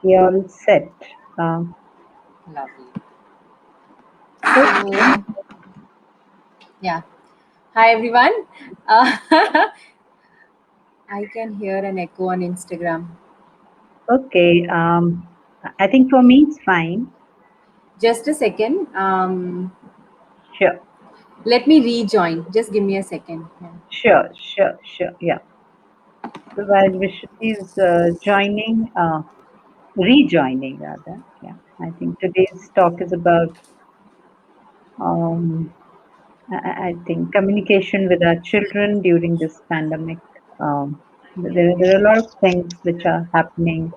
We all set. Um, Lovely. okay. So, yeah. Hi, everyone. Uh, I can hear an echo on Instagram. Okay. I think for me it's fine. Just a second. Sure. Let me rejoin. Just give me a second. Yeah. Sure. Yeah. So while Vishruti is rejoining rather. Yeah. I think today's talk is about, um, I think, communication with our children during this pandemic. There are a lot of things which are happening.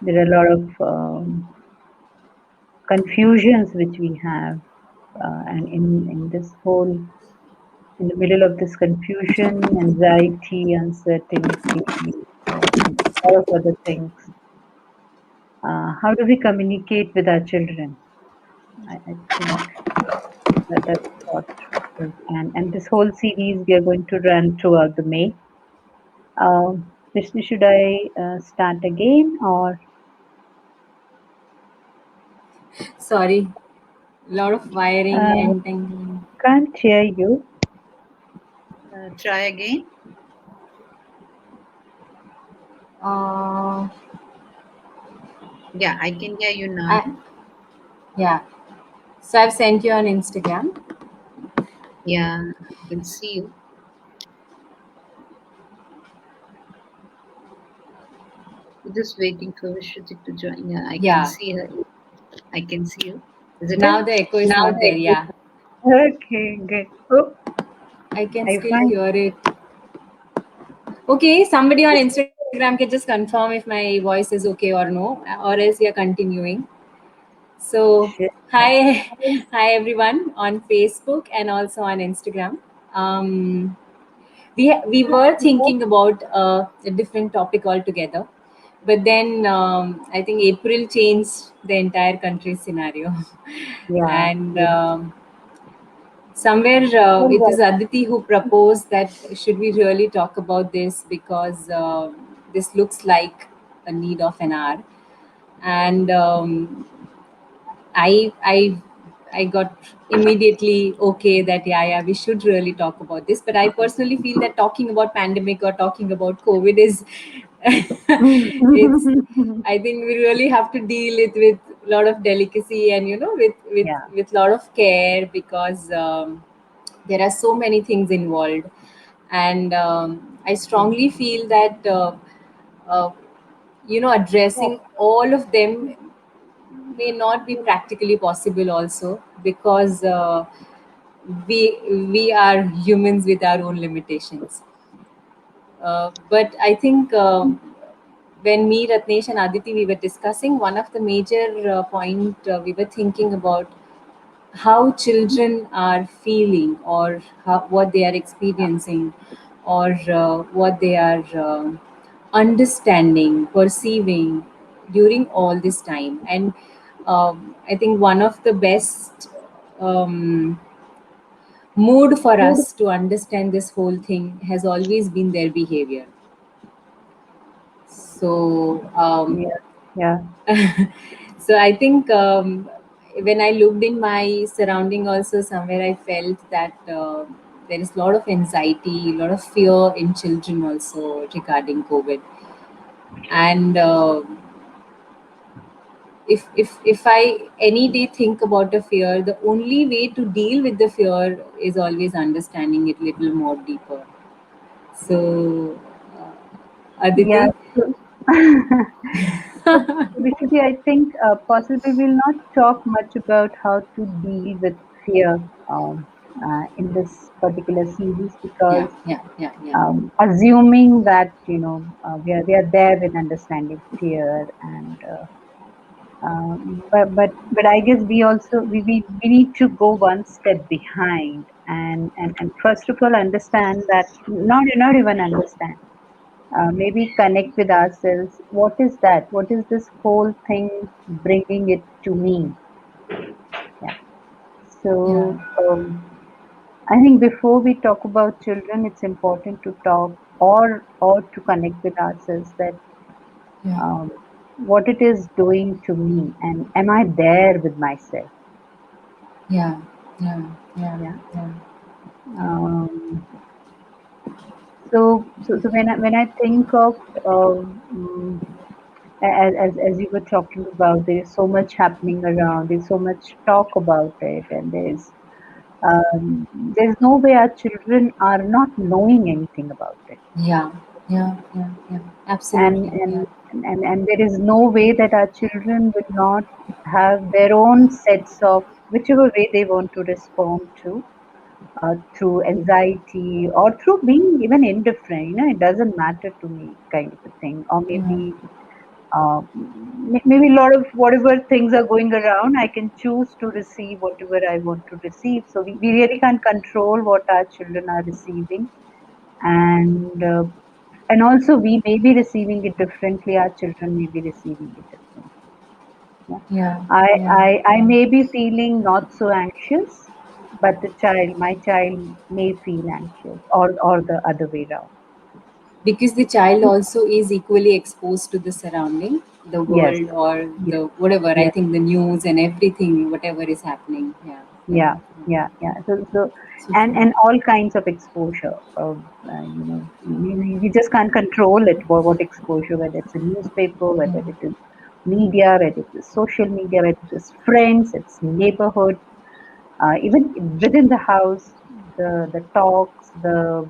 There are a lot of confusions which we have, and in this whole, in the middle of this confusion, anxiety, uncertainty, and a lot of other things, how do we communicate with our children? I think that's what is, and this whole series we are going to run throughout the May. Vishnu, should I start again or Sorry. A lot of wiring uh, and tangling. can't hear you? Try again. Uh, Yeah, I can hear you now. I, yeah. So, I've sent you on Instagram. Yeah, I can see you. Just waiting for Vishruti to join. Yeah, I can Yeah. see her. I can see you. Is it Now it? the echo is Now not the there. Yeah. okay, good. Oh, I can I still find. hear it. Okay. Somebody on Instagram can just confirm if my voice is okay or no, or else we are continuing. So, Shit. hi, hi everyone on Facebook and also on Instagram. Um, we were thinking about a different topic altogether, but then I think April changed the entire country scenario, Yeah. and somewhere it is Aditi who proposed that should we really talk about this because this looks like a need of an hour, and I I got immediately okay that yeah we should really talk about this. But I personally feel that talking about pandemic or talking about COVID is it's I think we really have to deal it with a lot of delicacy and Yeah. with lot of care because there are so many things involved, and I strongly feel that uh, addressing all of them may not be practically possible also because we are humans with our own limitations, but I think when me, Ratnesh, and Aditi we were discussing, one of the major point we were thinking about how children are feeling or what they are experiencing or what they are understanding, perceiving during all this time. And I think one of the best um, mood for us to understand this whole thing has always been their behavior. So Yeah. Yeah. so I think when I looked in my surrounding also somewhere I felt that there is a lot of anxiety, a lot of fear in children also regarding COVID. And if I any day think about a fear, the only way to deal with the fear is always understanding it little more deeper. So Yeah. Aditi. So, so basically, I think possibly we'll not talk much about how to deal with fear in this particular series Yeah, because yeah, yeah, yeah. assuming that we are there with understanding fear and but I guess we need to go one step behind and first of all understand that not even understand, maybe connect with ourselves. What is that? What is this whole thing bringing it to me? Yeah. Yeah, So I think before we talk about children, it's important to talk or to connect with ourselves that yeah, um, what it is doing to me, and am I there with myself? Yeah, yeah, yeah, Yeah. yeah, yeah, Um, so when I think of as you were talking about, there is so much happening around. There's so much talk about it, and there's no way our children are not knowing anything about it, yeah, yeah, yeah, yeah. and Absolutely, yeah, and and there is no way that our children will not have their own sets of whichever way they want to respond to, through anxiety or through being even indifferent. It doesn't matter to me, kind of a thing, or yeah, maybe maybe a lot of whatever things are going around, I can choose to receive whatever I want to receive. So we really can't control what our children are receiving, and also we may be receiving it differently. Our children may be receiving it differently. Yeah. yeah, I, yeah, I yeah. may be feeling not so anxious, but my child may feel anxious, or the other way around. Because the child also is equally exposed to the surrounding, the Yes, world, or yes, the whatever, I yes, think the news and everything, whatever is happening. Yeah, yeah, yeah, yeah. yeah, yeah. So So true. and all kinds of exposure. You just can't control it. What exposure, whether it's a newspaper, Yeah, whether it is media, whether it is social media, whether it is friends, it's neighborhood, even within the house, the talks, the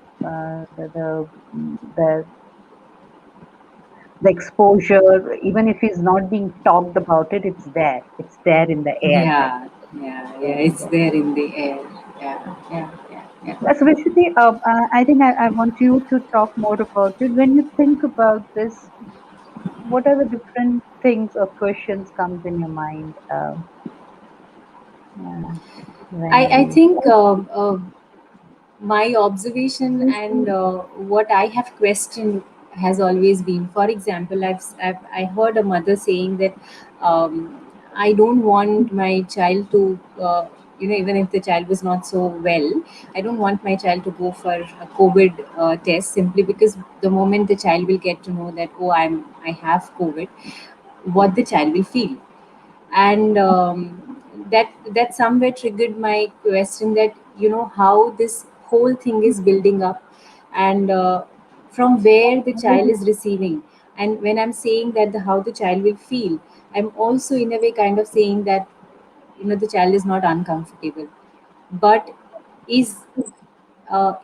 the exposure, even if it's not being talked about it, it's there in the air, kind yeah, of thing. yeah, There yeah, in it's the there in the air. Yeah, yeah, yeah, yeah. So, Vishruti, I think I want you to talk more about it. When you think about this, what are the different things or questions comes in your mind, I when think my observation and what I have questioned has always been, for example, I heard a mother saying that I don't want my child to, even if the child was not so well, I don't want my child to go for a COVID test, simply because the moment the child will get to know that, oh, I have COVID, what the child will feel. And that somewhere triggered my question that, how this whole thing is building up, and from where the child is receiving. And when I'm saying that, how the child will feel, I'm also in a way kind of saying that, the child is not uncomfortable, but is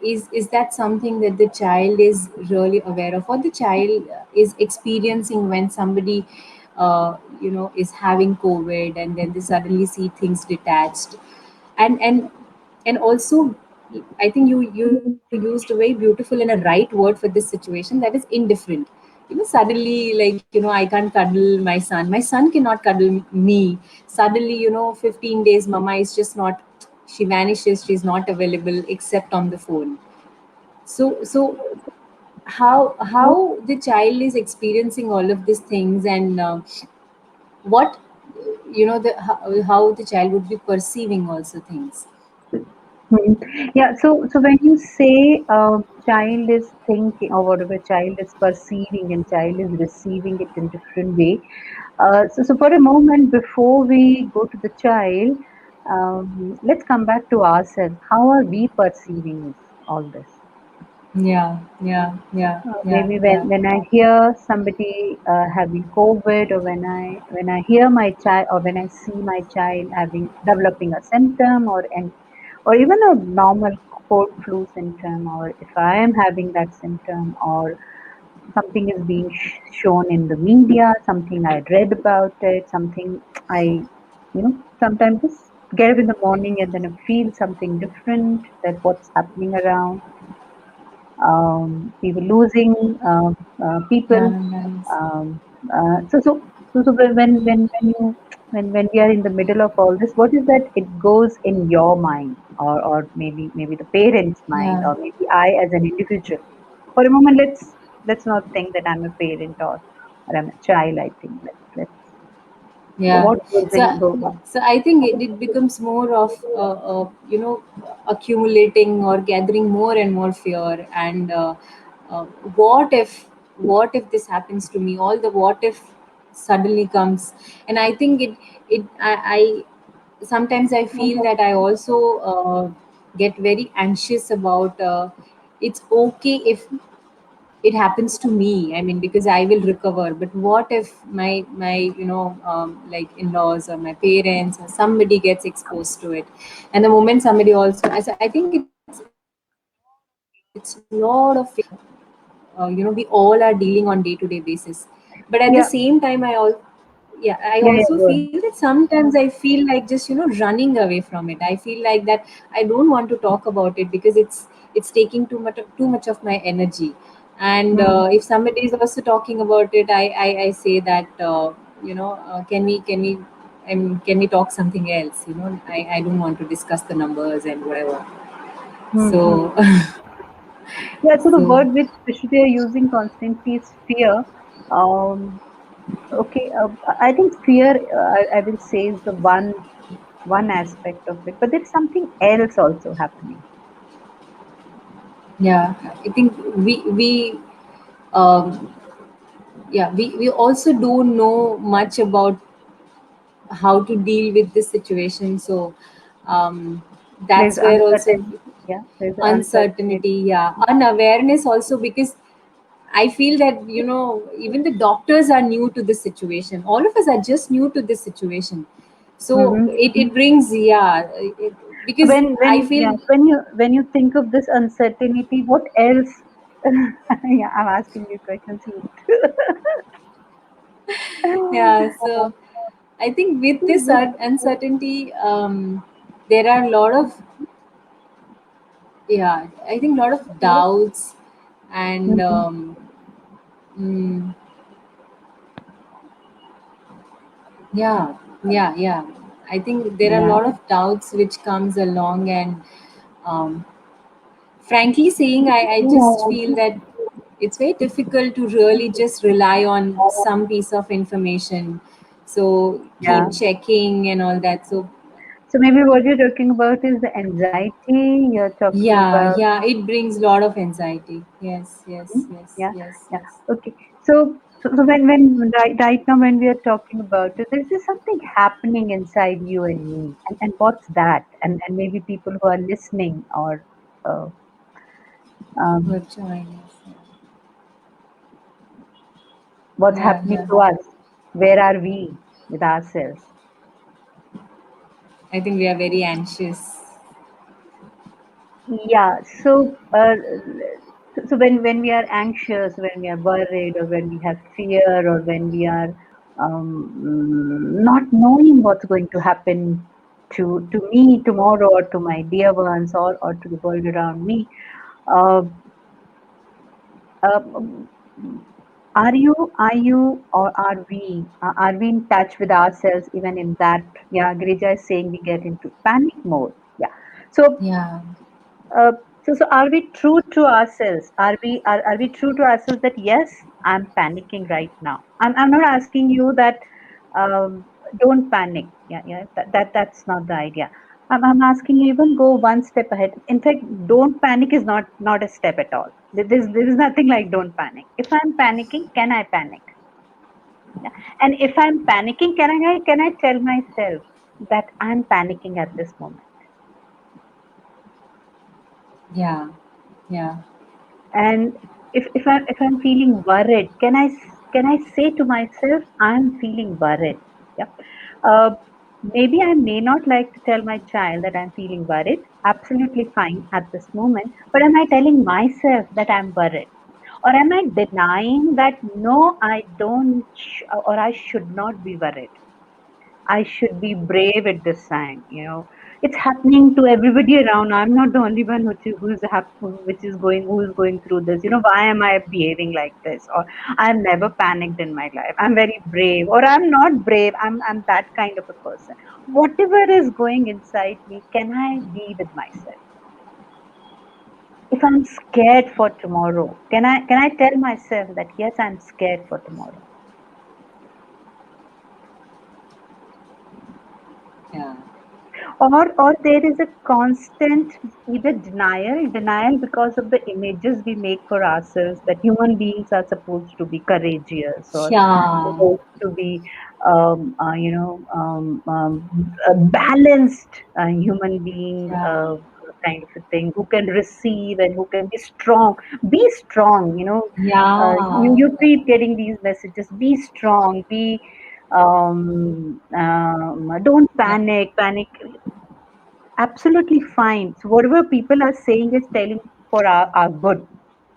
is that something that the child is really aware of, what the child is experiencing when somebody is having COVID, and then they suddenly see things detached. And and and also, I think you used a very beautiful and a right word for this situation, that is indifferent. Suddenly, like, I can't cuddle my son cannot cuddle me. Suddenly, 15 days mama is just not, she vanishes, she's not available except on the phone. So how the child is experiencing all of these things, and what, the how the child would be perceiving also things. Hmm. Yeah, so when you say child is thinking, or whatever child is perceiving and child is receiving it in different way, so for a moment before we go to the child, let's come back to ourselves. How are we perceiving all this? Yeah, yeah, yeah, yeah, Maybe yeah, when I hear somebody having COVID, or when I hear my child, or when I see my child having developing a symptom, or even a normal cold flu symptom, or if I am having that symptom, or something is being shown in the media, something I read about it, something sometimes just get up in the morning and then I feel something different, that what's happening around, we were losing people. yeah, nice. Um, so when we are in the middle of all this, what is that? It goes in your mind, or maybe the parents' mind, Yeah, or maybe I as an individual. For a moment, let's not think that I'm a parent, or I'm a child. I think let's yeah. what goes so in go. so I think it becomes more of accumulating or gathering more and more fear, and uh, what if what if this happens to me, all the what if suddenly comes. And I think I sometimes I feel that I also get very anxious about it's okay if it happens to me, I mean, because I will recover, but what if my like in-laws or my parents or somebody gets exposed to it? And the moment somebody also, I think it's lot of fear we all are dealing on day-to-day basis. But at the same Yeah, time, yeah, I yeah, also yeah, go feel on. that sometimes I feel like just running away from it. I feel like that I don't want to talk about it because it's taking too much of my energy. And Hmm. if somebody is also talking about it, I say that can we can we talk something else? I don't want to discuss the numbers and whatever. Hmm. So Yeah, so the so word which especially they are using constantly is fear. Um, okay, I think fear, I will say, is the one aspect of it, but there's something else also happening. yeah, I think we um, yeah, we also don't know much about how to deal with this situation. So There's that's where also uncertainty. Yeah, there's uncertainty. uncertainty, yeah, unawareness also, because I feel that even the doctors are new to this situation. All of us are just new to this situation. So Mm-hmm. it brings, yeah, So because I yeah, feel, when you think of this uncertainty, what else? Yeah, I'm asking you questions. You. yeah. So I think with this uncertainty, there are a lot of, yeah, I think a lot of doubts and Mhm. mm, yeah, yeah. I think there are a Yeah. lot of doubts which comes along, and um, frankly saying, I just feel that it's very difficult to really just rely on some piece of information. So Yeah. keep checking and all that. So So maybe what you're talking about is the anxiety. You're talking yeah, about. yeah, it brings a lot of anxiety. Yes, Hmm? yes, yes, Yeah. yes, Yeah. yes. Okay. So when right now when we are talking about it, there's just something happening inside you and me, and what's that? And maybe people who are listening or uh, Who um, have joined us. what's Yeah, happening yeah. to us? Where are we with ourselves? I think we are very anxious. Yeah. So when we are anxious, when we are worried, or when we have fear, or when we are not knowing what's going to happen to me tomorrow, or to my dear ones, or to the world around me, uh, um, are you, or are we in touch with ourselves even in that? Yeah, Grija is saying we get into panic mode. Yeah. So Yeah, Uh, so are we true to ourselves? Are we true to ourselves that yes, I'm panicking right now. I'm not asking you that don't panic. Yeah, yeah, that's not the idea. I'm asking you even go one step ahead. In fact, don't panic is not a step at all. There is nothing like don't panic. If I'm panicking, can I panic? Yeah. And if I'm panicking, can I tell myself that I'm panicking at this moment? yeah, yeah, And if I'm feeling worried, can I say to myself, I'm feeling worried? Yeah. Uh, Maybe I may not like to tell my child that I'm feeling worried. Absolutely fine at this moment. But am I telling myself that I'm worried? Or am I denying that no, I don't, or I should not be worried? I should be brave at this time. It's happening to everybody around. I'm not the only one who is going through this. Why am I behaving like this? Or I've never panicked in my life. I'm very brave, or I'm not brave. I'm that kind of a person. Whatever is going inside me, can I be with myself? If I'm scared for tomorrow, can I tell myself that yes, I'm scared for tomorrow? yeah. or there is a constant either denial because of the images we make for ourselves that human beings are supposed to be courageous or Yeah, supposed to be a balanced human being, yeah, kind of a thing, who can receive and who can be strong. Be strong, yeah, you keep getting these messages. Be strong. Be don't yeah, panic. Absolutely fine. So whatever people are saying is telling for our good.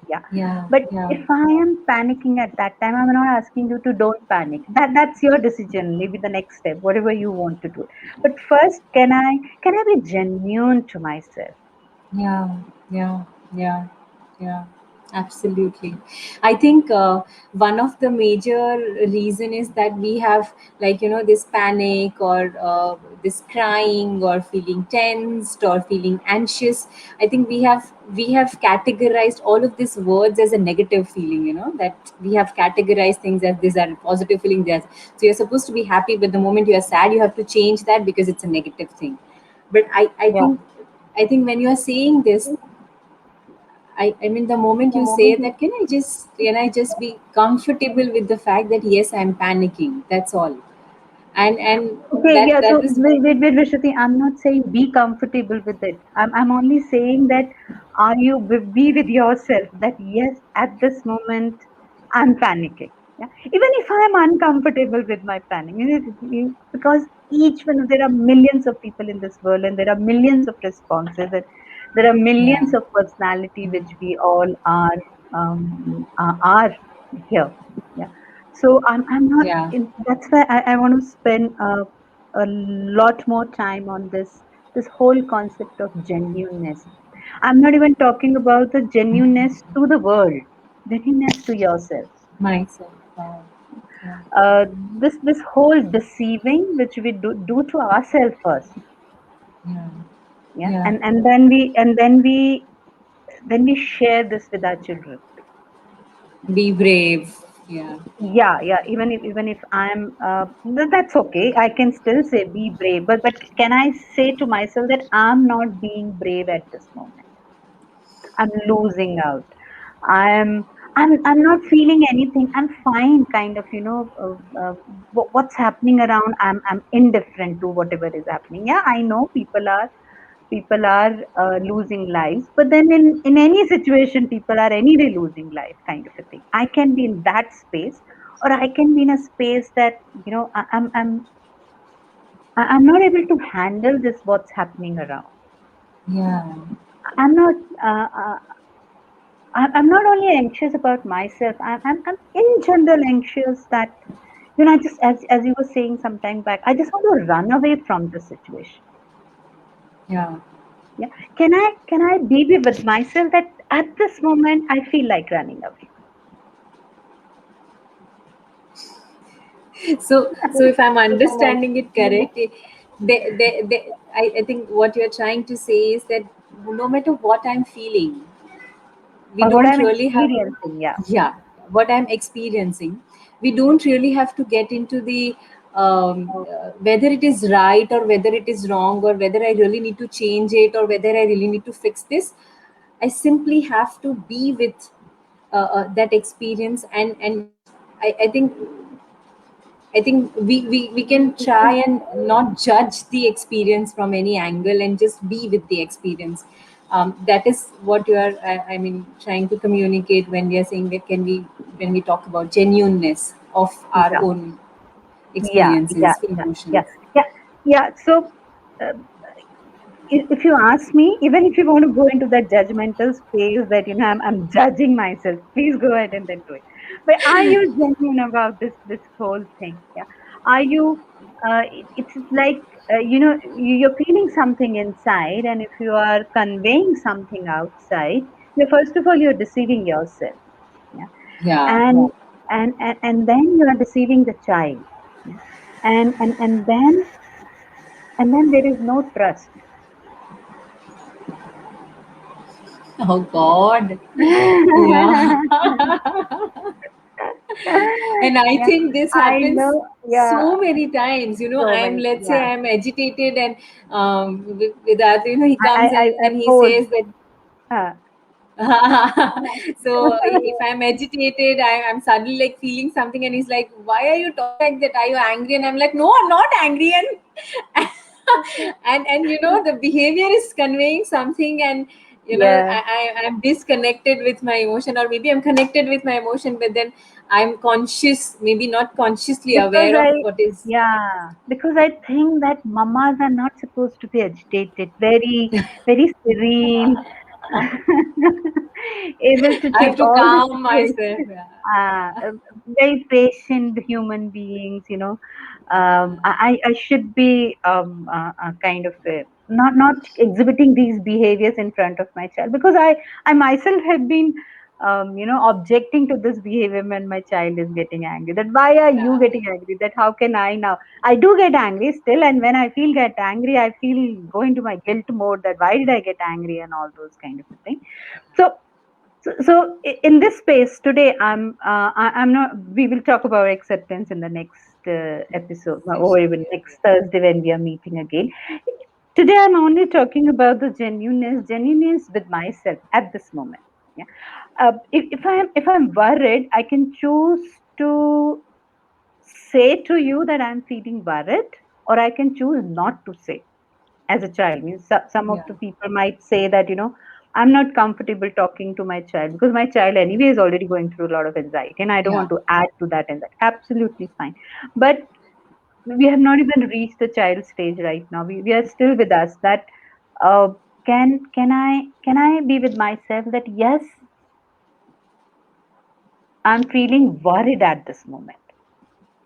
Yeah. yeah, But yeah, if I am panicking at that time, I'm not asking you to don't panic. That's your decision. Maybe the next step, whatever you want to do. But first, can I be genuine to myself? yeah, yeah, yeah, yeah, absolutely. I think one of the major reason is that we have, like, this panic, or this crying, or feeling tensed, or feeling anxious. I think we have categorized all of these words as a negative feeling, that we have categorized things as these are positive feeling. There's So you're supposed to be happy, but the moment you are sad, you have to change that because it's a negative thing. But Yeah. I think when you are saying this, I mean, the moment The you say moment you that, can I just be comfortable with the fact that yes, I'm panicking. That's all. And Okay, that yeah. that So is wait, Vishruti. I'm not saying be comfortable with it. I'm only saying that are you be with yourself that yes, at this moment I'm panicking. Yeah. Even if I'm uncomfortable with my panic, because each one there are millions of people in this world and there are millions of responses and there are yeah, millions of personality which we all are here. Yeah. So I'm not yeah, in, that's why I want to spend a lot more time on this whole concept of genuineness. I'm not even talking about the genuineness to the world, genuineness to yourself. myself. Wow. Yeah, This whole deceiving which we do to ourselves first, yeah, yeah, yeah. and then we share this with our children. Be brave. Yeah, Yeah, even if I'm that's okay, I can still say be brave, but can I say to myself that I'm not being brave at this moment? I'm losing out. I'm i'm i'm not feeling anything. I'm fine, kind of, what's happening around. I'm indifferent to whatever is happening. Yeah, I know people are losing lives, but then in any situation people are anyway losing life, kind of a thing. I can be in that space, or I can be in a space that, I'm not able to handle this what's happening around. yeah, I'm not uh, uh, I'm not only anxious about myself. I'm in general anxious that, I just, as you were saying some time back, I just want to run away from the situation. yeah. Yeah. Can I be with myself that at this moment I feel like running away? So if I'm understanding it correct, I think what you're trying to say is that no matter what I'm feeling, we Or what don't I'm really have, experiencing, yeah. yeah, what I'm experiencing, we don't really have to get into the whether it is right or whether it is wrong, or whether I really need to change it, or whether I really need to fix this. I simply have to be with that experience. And I think we can try and not judge the experience from any angle and just be with the experience. That is what you are, I mean, trying to communicate when we are saying that, when we talk about genuineness of our Yeah, own yeah, yeah, experiences, yeah, yeah, emotions. yeah, yeah. So, uh, if you ask me, even if you want to go into that judgmental space that, I'm judging myself, please go ahead and then do it. But are you genuine about this whole thing? Yeah. Are you? It's like, you're feeling something inside, and if you are conveying something outside, first of all you're deceiving yourself. Yeah, Yeah, and then you are deceiving the child. Yeah? And then there is no trust. oh god. Yeah. And I Yeah, think this I happens know. Yeah, so many times. so I'm, many. let's say Yeah, I'm agitated, and with that, he comes I and he both. says that. Uh, So if I'm agitated, I'm suddenly like feeling something, and he's like, "Why are you talking like that? Are you angry?" And I'm like, "No, I'm not angry." And and the behavior is conveying something, and yeah, I'm disconnected with my emotion, or maybe I'm connected with my emotion, but then I'm conscious, maybe not consciously because aware of I, what is. yeah, because I think that mamas are not supposed to be agitated. Very, very serene, able to I have take to all the calm myself. situations. Very patient human beings, I should be kind of not exhibiting these behaviors in front of my child, because I myself have been objecting to this behavior when my child is getting angry. That why are you Yeah, getting angry? That how can I now? I do get angry still, and when I feel get angry, I feel go into my guilt mode, that why did I get angry and all those kind of things. So in this space today, I'm not. We will talk about acceptance in the next episode, or session. even next Thursday when we are meeting again. Today, I'm only talking about the genuineness with myself at this moment. Yeah. If I'm worried, I can choose to say to you that I'm feeling worried, or I can choose not to say. As a child, means some of Yeah, the people might say that I'm not comfortable talking to my child, because my child anyway is already going through a lot of anxiety, and I don't yeah, want to add to that anxiety. Absolutely fine, but we have not even reached the child stage right now. We are still with us. That uh, can I be with myself that yes, I'm feeling worried at this moment,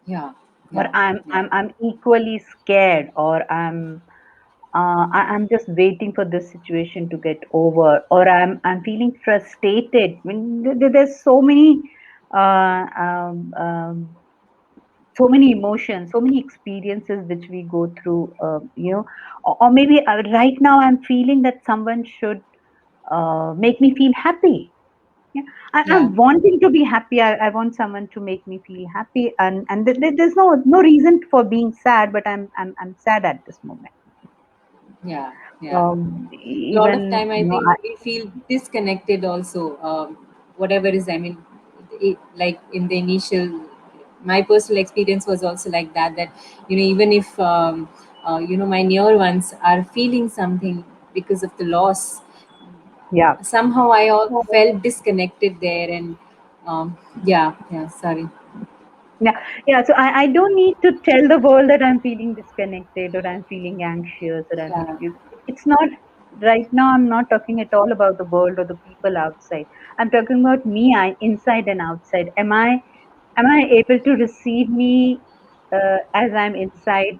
yeah, or yeah, I'm yeah, I'm I'm equally scared, or I'm just waiting for this situation to get over, or I'm feeling frustrated. I mean, there's uh, um, um, so many emotions, so many experiences which we go through. Or maybe right now I'm feeling that someone should make me feel happy. Yeah, yeah, I'm wanting to be happy. I want someone to make me feel happy, and there's no reason for being sad, but I'm sad at this moment. yeah, yeah. A lot of Even time I think we feel disconnected also, whatever is, I mean, like in the initial, my personal experience was also like that even if my near ones are feeling something because of the loss, yeah. somehow felt disconnected there. And yeah, yeah, sorry. Yeah, yeah. So I don't need to tell the world that I'm feeling disconnected, or I'm feeling anxious, or I'm Yeah, feeling. It's not right now. I'm not talking at all about the world or the people outside. I'm talking about me, inside and outside. Am I able to receive me as I'm inside,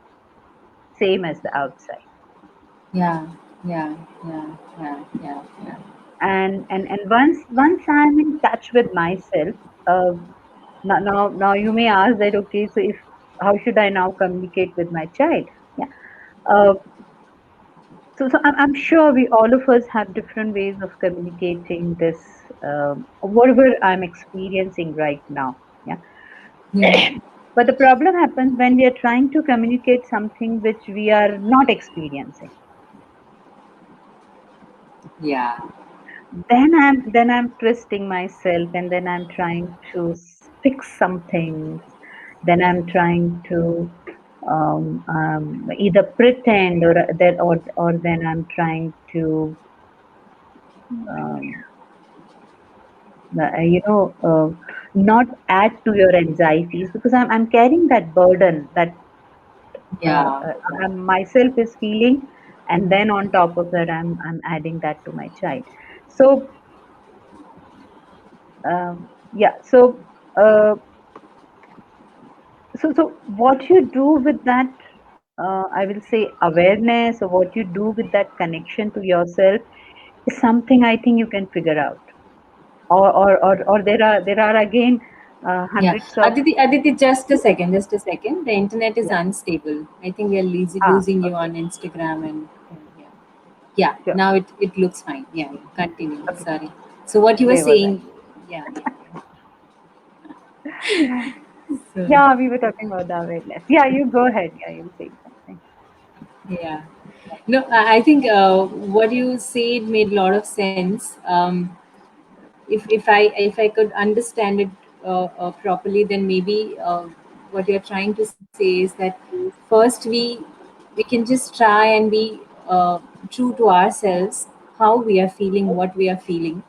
same as the outside? yeah, yeah, yeah, yeah, yeah, yeah, And once I'm in touch with myself, uh, now you may ask that, okay, so if how should I now communicate with my child? Yeah. Uh, so I'm sure we all of us have different ways of communicating this, whatever I'm experiencing right now. Yeah. yeah, But the problem happens when we are trying to communicate something which we are not experiencing. yeah, Then I'm twisting myself, and then I'm trying to fix some things. Then I'm trying to either pretend, or then I'm trying to um, not add to your anxieties, because I'm carrying that burden that yeah, I myself is feeling, and then on top of that I'm adding that to my child. So yeah, uh, so what you do with that, I will say, awareness, or what you do with that connection to yourself, is something I think you can figure out. Or there are again yeah. hundreds of. Aditi, just a second. The internet is Yeah. unstable. I think we are losing you Okay. on Instagram, and yeah, yeah. Sure. Now it looks fine. Yeah, yeah. Continue. Okay. Sorry. So what you were Where was I? saying? Yeah, yeah, So, Yeah, we were talking about the awareness. Yeah, you go ahead. Yeah, you were saying something. yeah. No, I think what you said made a lot of sense. If I could understand it properly, then maybe what you're trying to say is that first we can just try and be true to ourselves, how we are feeling, what we are feeling,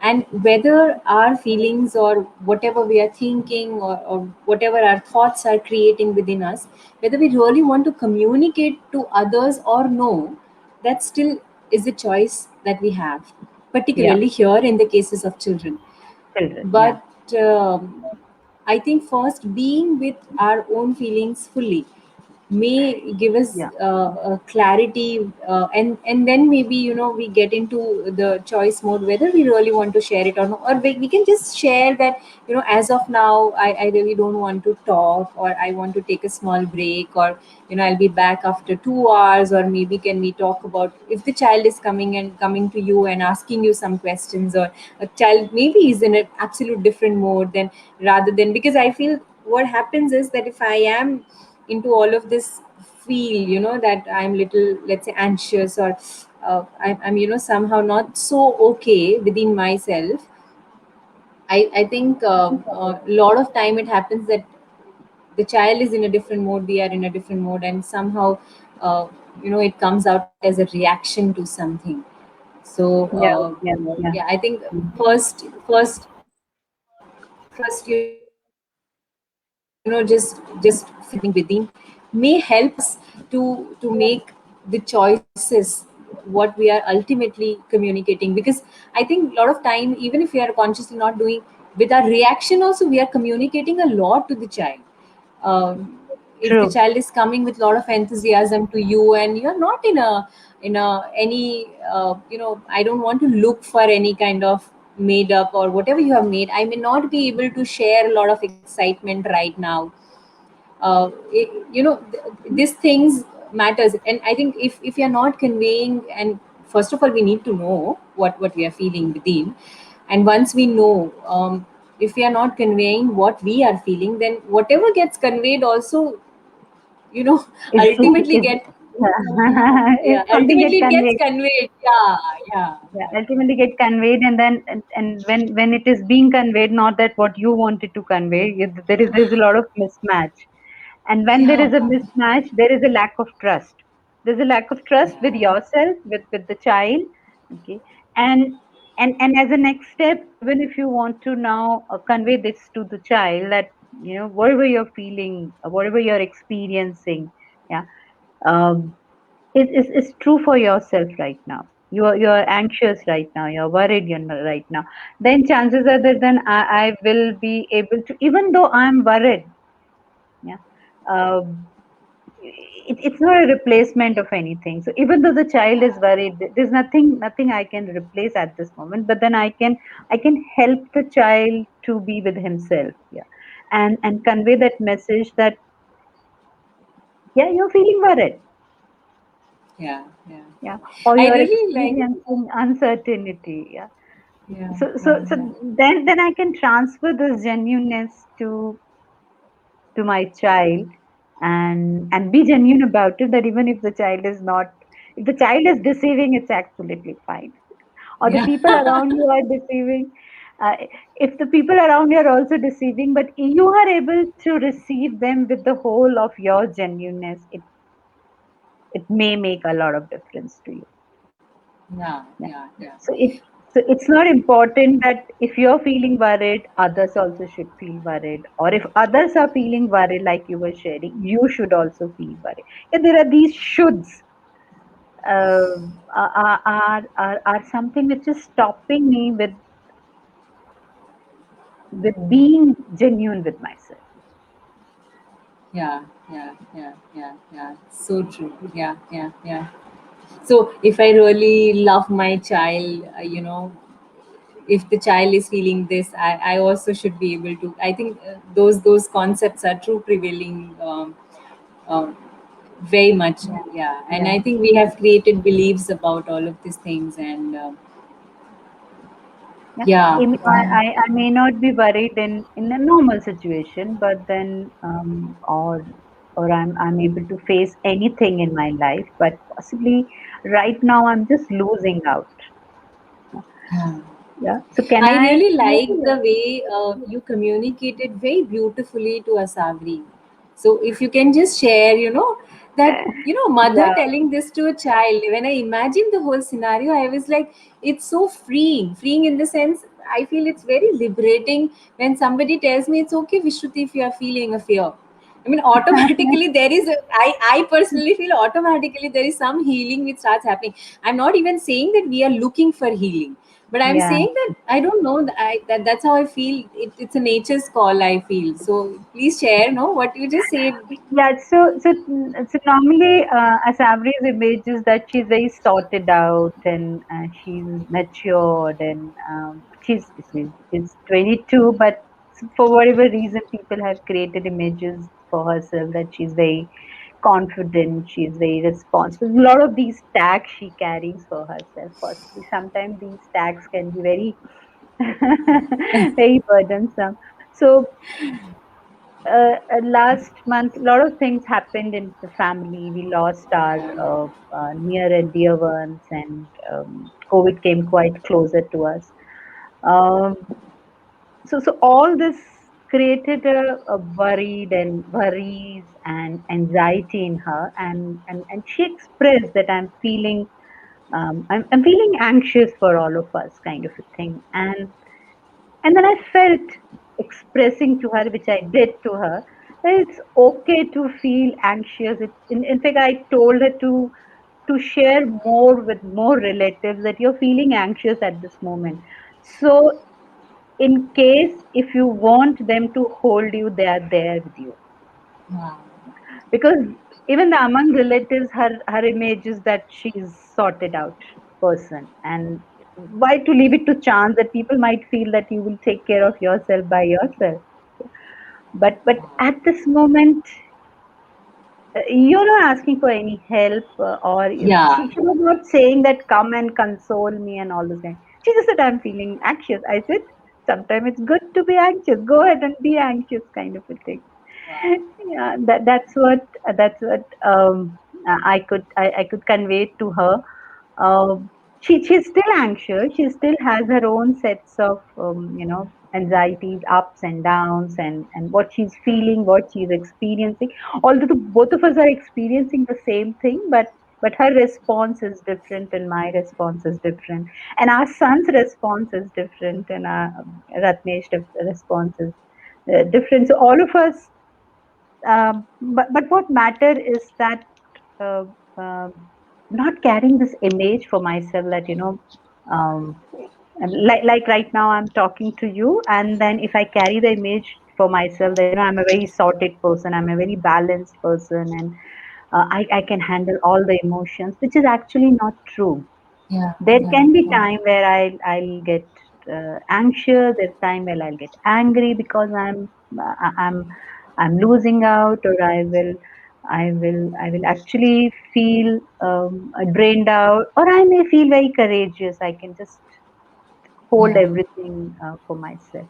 and whether our feelings or whatever we are thinking, or whatever our thoughts are creating within us, whether we really want to communicate to others or no, that still is a choice that we have, Yeah, particularly here in the cases of children. children. Yeah, But I think first being with our own feelings fully may give us yeah, a clarity, and then maybe we get into the choice mode whether we really want to share it or not, or we can just share that as of now I really don't want to talk, or I want to take a small break, or I'll be back after 2 hours, or maybe can we talk about if the child is coming to you and asking you some questions, or a child maybe is in an absolute different mode, then rather than, because I feel what happens is that if I am into all of this, feel that I'm little, let's say, anxious, or I'm somehow not so okay within myself. I think a lot of time it happens that the child is in a different mode, we are in a different mode, and somehow uh, it comes out as a reaction to something. So yeah, yeah, yeah. yeah, I think first just feeling within may help us to make the choices what we are ultimately communicating, because I think a lot of time, even if we are consciously not doing, with our reaction also we are communicating a lot to the child. If the True. child is coming with a lot of enthusiasm to you, and you're not in a any I don't want to look for any kind of made up or whatever you have made, I may not be able to share a lot of excitement right now. These things matters, and I think if you're not conveying, and first of all we need to know what we are feeling within, and once we know, if we are not conveying what we are feeling, then whatever gets conveyed also, you know ultimately Is get, yeah. yeah, It's something get ultimately it gets conveyed. conveyed. Yeah, yeah, Yeah, yeah, ultimately get conveyed, and then and when it is being conveyed, not that what you wanted to convey, there is a lot of mismatch. And when there yeah, is a mismatch, there is a lack of trust. There's a lack of trust with yeah, yourself, with the child. Okay. And and as a next step, even if you want to now convey this to the child, that whatever you're feeling, whatever you're experiencing, yeah, um, is true for yourself right now. You're anxious right now, you're worried right now, then chances are that then I will be able to, even though I'm worried, yeah, um, it's not a replacement of anything. So even though the child is worried, there's nothing I can replace at this moment, but then I can help the child to be with himself, yeah, and convey that message that, yeah, you're feeling worried, yeah, yeah. yeah, or I you're really like, experiencing uncertainty, yeah. yeah, So yeah, then I can transfer this genuineness to my child, and be genuine about it, that even if the child is not, if the child is deceiving, it's absolutely fine, or the yeah, people around you are deceiving, uh, if the people around you are also deceiving, but you are able to receive them with the whole of your genuineness, it may make a lot of difference to you. yeah, Yeah. yeah, yeah, So it's not important that if you're feeling worried, others also should feel worried. Or if others are feeling worried, like you were sharing, you should also feel worried. Yeah, there are these shoulds, are something which is stopping me with being genuine with myself. yeah, yeah, yeah, yeah, yeah. So true. Yeah, yeah, yeah. So if I really love my child, if the child is feeling this, I also should be able to. I think those concepts are true prevailing, um, very much. Yeah, Yeah, and yeah, I think we have created beliefs about all of these things, and Yeah, Yeah. I may not be worried in a normal situation, but then or I'm able to face anything in my life, but possibly right now I'm just losing out. Yeah. Yeah. So can I I? really like the way you communicated very beautifully to Asagri. So if you can just share, that mother Yeah. telling this to a child. When I imagine the whole scenario, I was like, it's so freeing in the sense. I feel it's very liberating when somebody tells me it's okay, Vishruti, if you are feeling a fear. I mean, automatically there is. I personally feel automatically there is some healing which starts happening. I'm not even saying that we are looking for healing, but I'm Yeah. saying that I don't know. That's how I feel. It's a nature's call. I feel so. Please share. No, what you just said. Yeah, so normally, as Avri's image is that she's very sorted out and she's matured and she's 22, but for whatever reason, people have created images for herself that she's very confident, she's very responsible. A lot of these tags she carries for herself. Possibly, sometimes these tags can be very very burdensome. So last month, a lot of things happened in the family. We lost our near and dear ones, and COVID came quite closer to us. Um, so all this created a worried and worries and anxiety in her, and she expressed that I'm feeling anxious for all of us, kind of a thing, and then I felt expressing to her, which I did to her, that it's okay to feel anxious. In fact, I told her to share more with more relatives that you're feeling anxious at this moment. So, in case if you want them to hold you, they are there with you. Wow. Because even among relatives, her image is that she's sorted out person, and why to leave it to chance that people might feel that you will take care of yourself by yourself. But at this moment, you're not asking for any help, or Yeah. she was not saying that come and console me and all this kind. She just said I'm feeling anxious. I said sometimes it's good to be anxious. Go ahead and be anxious, kind of a thing. Wow. Yeah, that's what I could convey to her. She's still anxious. She still has her own sets of anxieties, ups and downs, and what she's feeling, what she's experiencing. Although both of us are experiencing the same thing, but her response is different and my response is different, and our son's response is different, and our Ratnesh's response is different. So all of us, but what matter is that uh, uh, not carrying this image for myself that um, like right now I'm talking to you, and then if I carry the image for myself that I'm a very sorted person, I'm a very balanced person, and I can handle all the emotions, which is actually not true. Yeah. There Yeah. can be Yeah. time where I'll get anxious. There's time where I'll get angry because I'm I'm losing out, or I will actually feel drained out, or I may feel very courageous. I can just hold Yeah. everything for myself.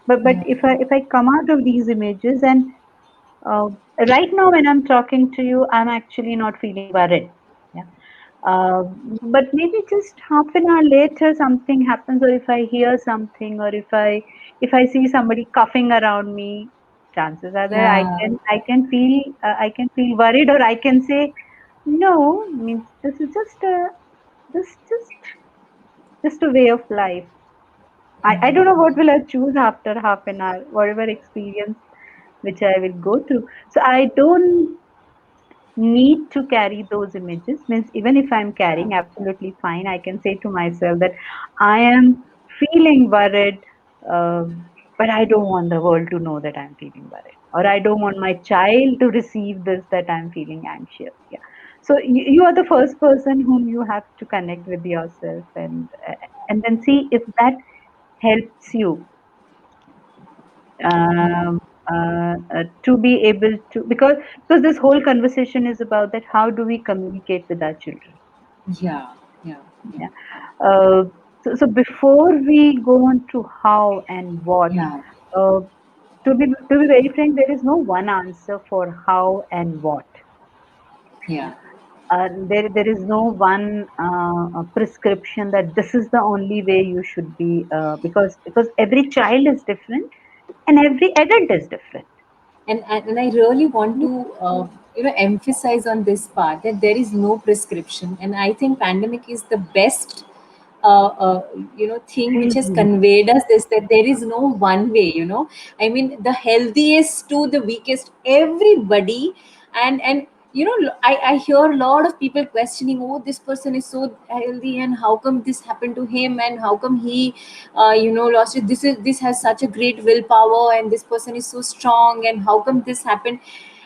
But Yeah. if I come out of these images, and uh, right now when I'm talking to you, I'm actually not feeling worried. Yeah. Uh, but maybe just half an hour later something happens, or if I hear something, or if I see somebody coughing around me, chances are that Yeah. I can feel worried, or I can say no. Means this is this just a way of life. I don't know what will I choose after half an hour, whatever experience which I will go through. So I don't need to carry those images. Means even if I'm Yeah. carrying, absolutely fine. I can say to myself that I am feeling worried, but I don't want the world to know that I'm feeling worried, or I don't want my child to receive this that I'm feeling anxious. Yeah. So you are the first person whom you have to connect with yourself, and then see if that helps you um, to be able to, because this whole conversation is about that how do we communicate with our children. Yeah. Yeah. Yeah. Yeah. uh, So before we go on to how and what, Yeah, uh, to be very frank, there is no one answer for how and what. yeah, There is no one prescription that this is the only way you should be, because every child is different and every adult is different. and I really want to emphasize on this part that there is no prescription, and I think pandemic is the best thing which has Mhm. conveyed us this, that there is no one way. I mean, the healthiest to the weakest, everybody. And I hear a lot of people questioning, oh, this person is so healthy, and how come this happened to him, and how come he lost it. This has such a great willpower, and this person is so strong, and how come this happened.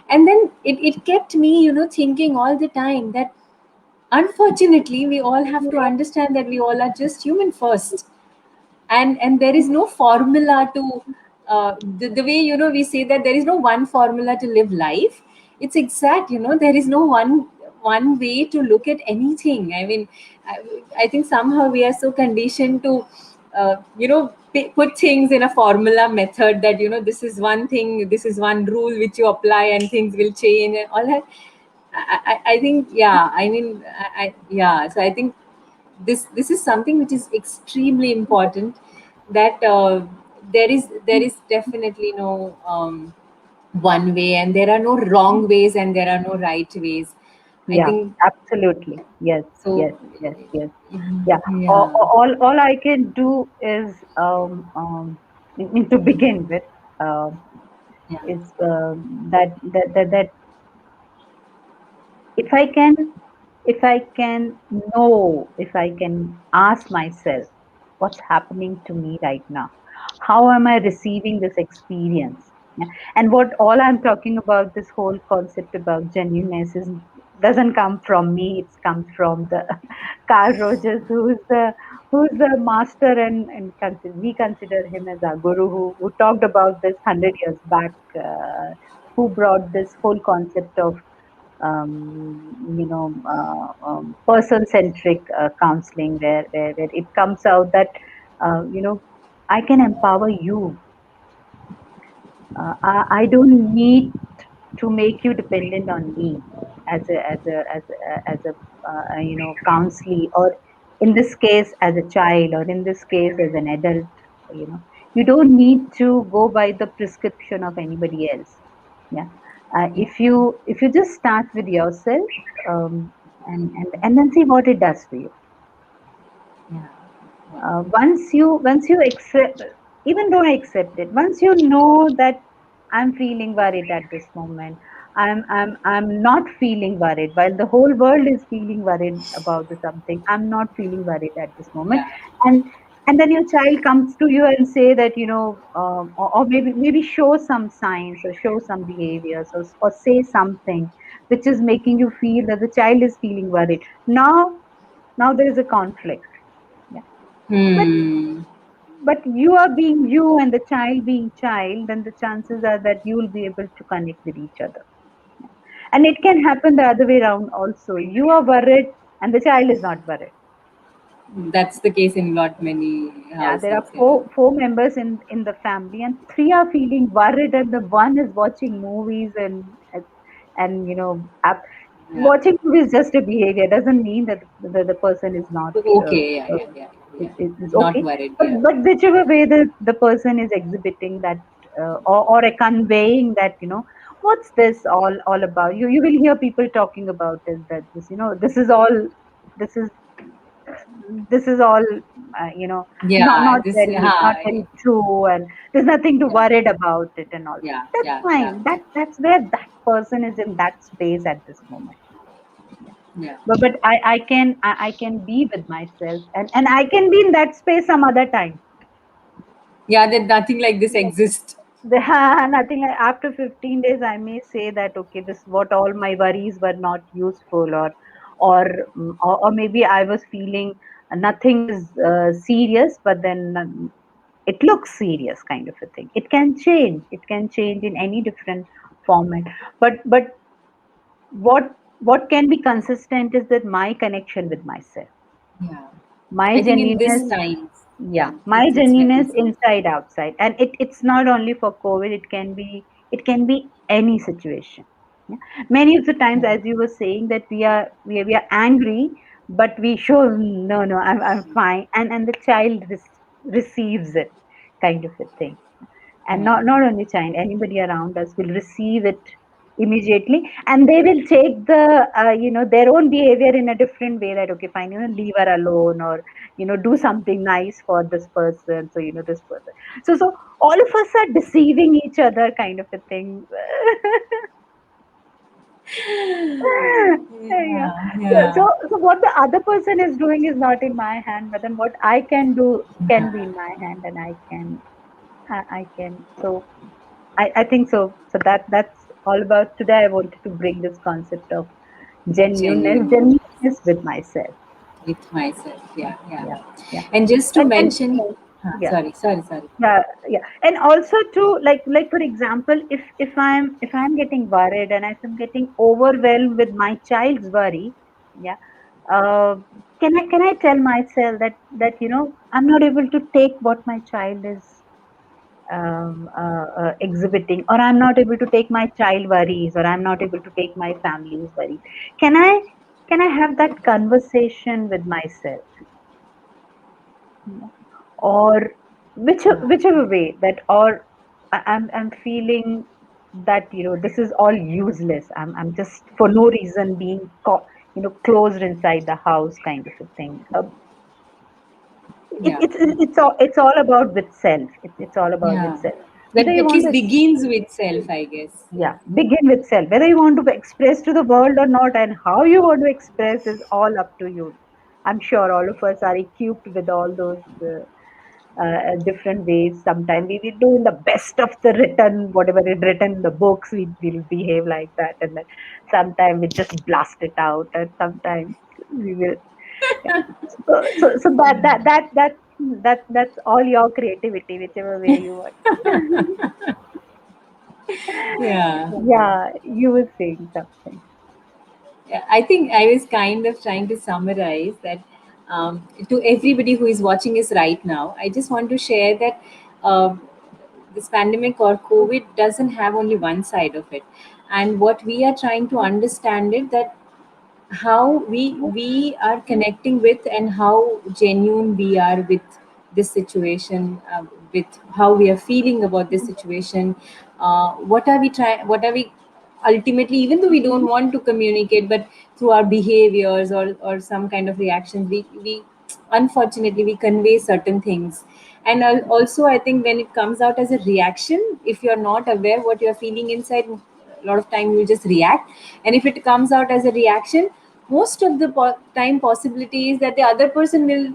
And then it kept me thinking all the time that unfortunately we all have to understand that we all are just human first, and there is no formula to the way we say that there is no one formula to live life. It's exact, there is no one way to look at anything. I mean, I think somehow we are so conditioned to put things in a formula method, that this is one thing, this is one rule which you apply and things will change and all that. I think, yeah, I mean, yeah, so I think this is something which is extremely important, that there is definitely no one way, and there are no wrong ways, and there are no right ways, I Yeah, think. absolutely. Yes, So yes, yes, yes. Yeah. yeah, All I can do is, to begin with, um, yeah, is that if I can, if I can know, if I can ask myself, what's happening to me right now? How am I receiving this experience? Yeah. And what all I'm talking about, this whole concept about genuineness, is doesn't come from me. It comes from the Carl Rogers, who's the master, and we consider him as our guru, who talked about this 100 years back, who brought this whole concept of person-centric counseling, where it comes out that, I can empower you. I don't need to make you dependent on me as a counselee, or in this case as a child, or in this case as an adult. You know, you don't need to go by the prescription of anybody else. Yeah. If you just start with yourself, and then see what it does for you. yeah, Once you accept, even though I accept it, once you know that I'm feeling worried at this moment, I'm not feeling worried. While the whole world is feeling worried about something, I'm not feeling worried at this moment. yeah, And and then your child comes to you and say that, or maybe show some signs, or show some behaviors, or say something which is making you feel that the child is feeling worried. Now there is a conflict. Yeah. But hmm. but you are being you and the child being child, then the chances are that you will be able to connect with each other. And it can happen the other way around also. You are worried and the child is not worried. That's the case in lot many Yeah, there are households. Yeah, four members in the family, and three are feeling worried, and the one is watching movies, and yeah. watching movies is just a behavior. Doesn't mean that the person is not Okay, yeah, yeah, yeah, yeah. is Not okay. worried. But Yeah, whichever way the person is exhibiting that, or conveying that, what's this all about? You will hear people talking about it, that this is this is all, not yeah. This, very true, and there's nothing to yeah, worried about it and all. yeah, That's yeah, yeah, fine. yeah, That's where that person is in that space at this moment. Yeah. yeah. But I can be with myself, and I can be in that space some other time. Yeah, that nothing like this exists. Nothing like, after 15 days I may say that, okay, this, what, all my worries were not useful, or maybe I was feeling nothing is serious, but then it looks serious, kind of a thing. It can change in any different format. But what can be consistent is that my connection with myself. Yeah, My I think in this genuineness, times, yeah, yeah, my it's very genuineness essential. inside outside, and it's not only for COVID. It can be any situation. Yeah. Many of the times, Yeah. as you were saying, that we are angry, but we show no, I'm fine, and the child receives it, kind of a thing. And Yeah. not only child, anybody around us will receive it immediately, and they will take their own behavior in a different way, that okay, fine, leave her alone, or do something nice for this person, so this person, so all of us are deceiving each other, kind of a thing. Yeah. Yeah. So, Yeah. so what the other person is doing is not in my hand, but then what I can do can be in my hand, and I can. So I think so. So that's all about today. I wanted to bring this concept of Genuine genuineness with myself. with myself. Yeah. Yeah. Yeah, yeah, And just to and mention, yeah, sorry. yeah, yeah, and also too, like for example, if I'm getting worried and if I'm getting overwhelmed with my child's worry, yeah, uh, can I tell myself that I'm not able to take what my child is exhibiting, or I'm not able to take my child worries, or I'm not able to take my family's worries. Can i can i have that conversation with myself? Yeah. Or Yeah. whichever way that, or I'm feeling that this is all useless. I'm just for no reason being closed inside the house, kind of a thing. Yeah. It's all about with self. It's all about with Yeah. self. Whether That you at want least to begins with self, I guess. Yeah, begin with self. Whether you want to express to the world or not, and how you want to express is all up to you. I'm sure all of us are equipped with all those different ways. Sometimes we will do in the best of the written, whatever is written in the books, we will behave like that, and then sometimes we just blast it out, and sometimes we will. Yeah. So that's all your creativity, whichever way you want. Yeah. Yeah, you were saying something. Yeah, I think I was kind of trying to summarize that to everybody who is watching us right now. I just want to share that this pandemic or COVID doesn't have only one side of it, and what we are trying to understand it that how we are connecting with and how genuine we are with this situation, with how we are feeling about this situation. What are we ultimately, even though we don't want to communicate, but through our behaviors or some kind of reactions, we unfortunately we convey certain things. And also I think when it comes out as a reaction, if you're not aware what you're feeling inside, a lot of time you just react. And if it comes out as a reaction, most of the time possibility is that the other person will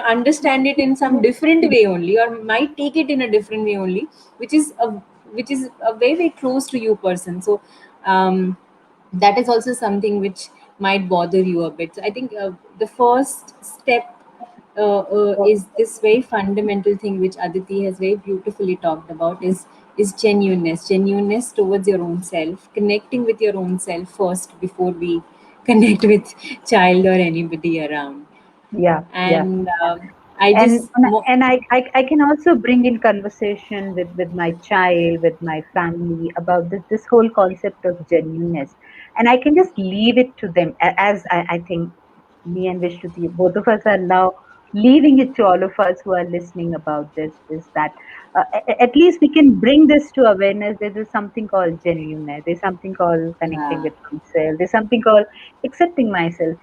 understand it in some different way only, or might take it in a different way only, which is a very very close to you person. So that is also something which might bother you a bit. So I think the first step is this very fundamental thing which Aditi has very beautifully talked about, is genuineness towards your own self, connecting with your own self first before we connect with child or anybody around. Yeah, yeah. And I and just and I can also bring in conversation with my child, with my family, about this whole concept of genuineness, and I can just leave it to them, as I think me and Vishnuti, both of us are now leaving it to all of us who are listening about this, is that at least we can bring this to awareness. There's something called genuineness, there's something called connecting yeah. with myself, there's something called accepting myself.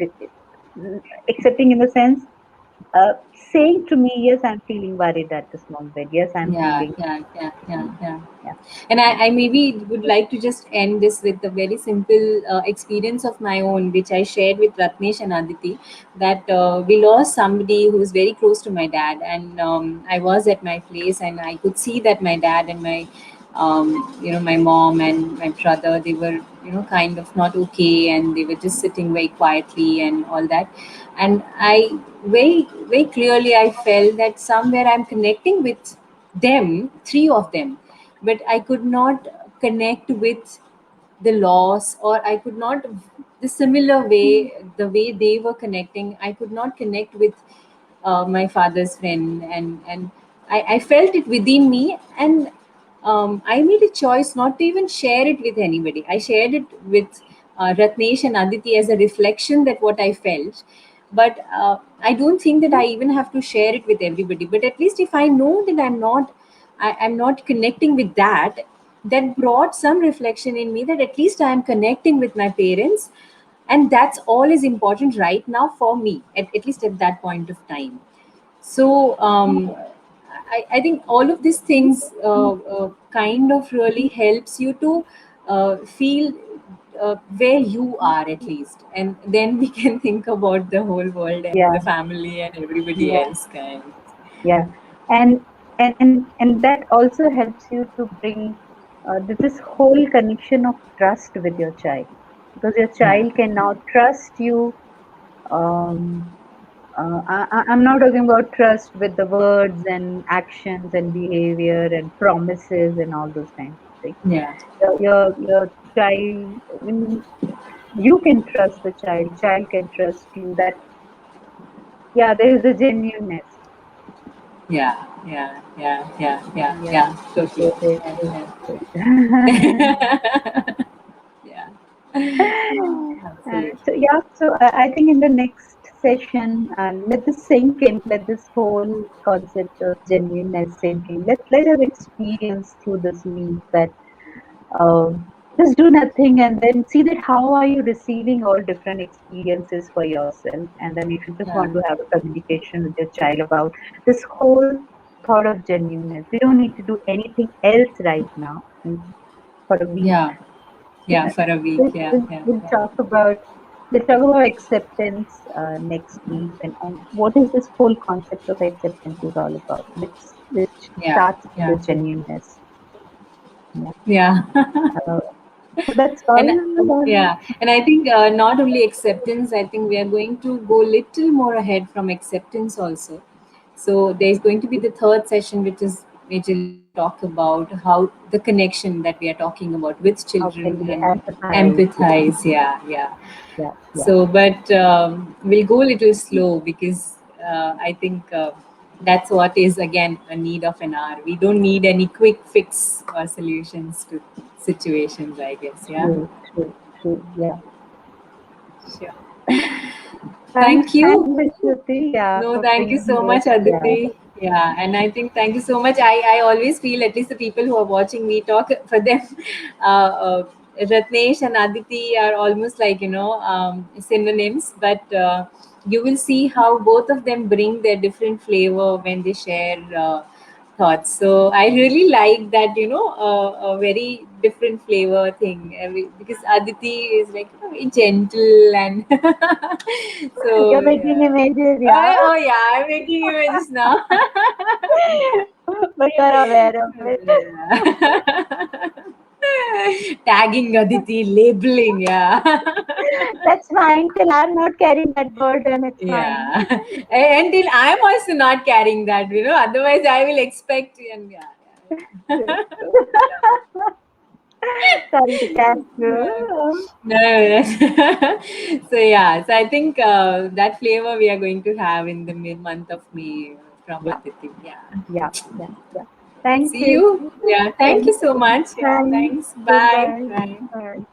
Accepting in the sense, uh, saying to me, yes, I'm feeling worried at this moment. Yes, I'm Yeah, feeling. yeah, yeah, yeah, yeah. Yeah, And I maybe would like to just end this with a very simple experience of my own, which I shared with Ratnesh and Aditi, that we lost somebody who was very close to my dad. And I was at my place and I could see that my dad and my mom and my brother, they were, kind of not okay, and they were just sitting very quietly and all that. And I very, very clearly, I felt that somewhere I'm connecting with them, three of them, but I could not connect with the loss, or I could not, the similar way, the way they were connecting, I could not connect with my father's friend. And I felt it within me, and I made a choice not to even share it with anybody. I shared it with Ratnesh and Aditi as a reflection that what I felt. But I don't think that I even have to share it with everybody. But at least if I know that I'm not connecting with that, that brought some reflection in me that at least I am connecting with my parents, and that's all is important right now for me, at least at that point of time. So I think all of these things kind of really helps you to feel where you are, at least, and then we can think about the whole world and Yeah, the family and everybody yeah, else, kind. yeah. And that also helps you to bring this whole connection of trust with your child, because your Yeah, child can now trust you. Um, I'm not talking about trust with the words and actions and behavior and promises and all those kinds of things. yeah, Your child, when you can trust the child can trust you. That, yeah, there is a genuineness. yeah, yeah, yeah, yeah, yeah, Yeah. yeah, totally. So there Yeah, is. yeah. Yeah, So absolutely. yeah, so I think in the next session, let this sink in, let this whole concept of genuineness sink in. Let us experience through this means that just do nothing and then see that how are you receiving all different experiences for yourself. And then if you just Yeah, want to have a communication with your child about this whole thought of genuineness, we don't need to do anything else right now, for a week. yeah, yeah, Yeah, for a week. we'll, Yeah, we'll, yeah, we'll yeah, talk about acceptance next week, and what is this whole concept of acceptance is all about, which yeah, starts with yeah, the genuineness. Yeah. yeah. Uh, so that's And all. yeah, and I think not only acceptance, I think we are going to go little more ahead from acceptance also. So there's going to be the third session, which is majorly to talk about how the connection that we are talking about with How can children we and empathize? Yeah, empathize. Yeah, yeah. yeah, yeah. So, but we'll go a little slow, because I think that's what is again a need of an hour. We don't need any quick fix or solutions to situations, I guess. Yeah. True, true, true. Yeah. Sure. Thanks, Thank thanks, you. Vishruti, yeah, No, for thank you bringing so this. much, Yeah, Aditi. Yeah, and I think thank you so much. I always feel, at least the people who are watching me talk, for them, Ratnesh and Aditi are almost like, synonyms, but you will see how both of them bring their different flavor when they share thoughts. So I really like that, a very different flavor thing, because Aditi is like, very gentle, and so you're making yeah. images, yeah, Oh yeah, I'm making images now. but you're aware of it. Yeah. Tagging Aditi, labeling, yeah. That's fine till I'm not carrying that burden. It's fine. Yeah. Until I'm also not carrying that, otherwise I will expect, and yeah. True, true. Sorry to catch No, you. no, no. So yeah, so I think that flavor we are going to have in the month of May from Yeah, Aditi. Yeah. yeah, yeah, yeah. Thank See you. you. Yeah. Thank Thank you so you. much. Yeah. Thanks. Thanks. Bye. Goodbye. Bye. Bye.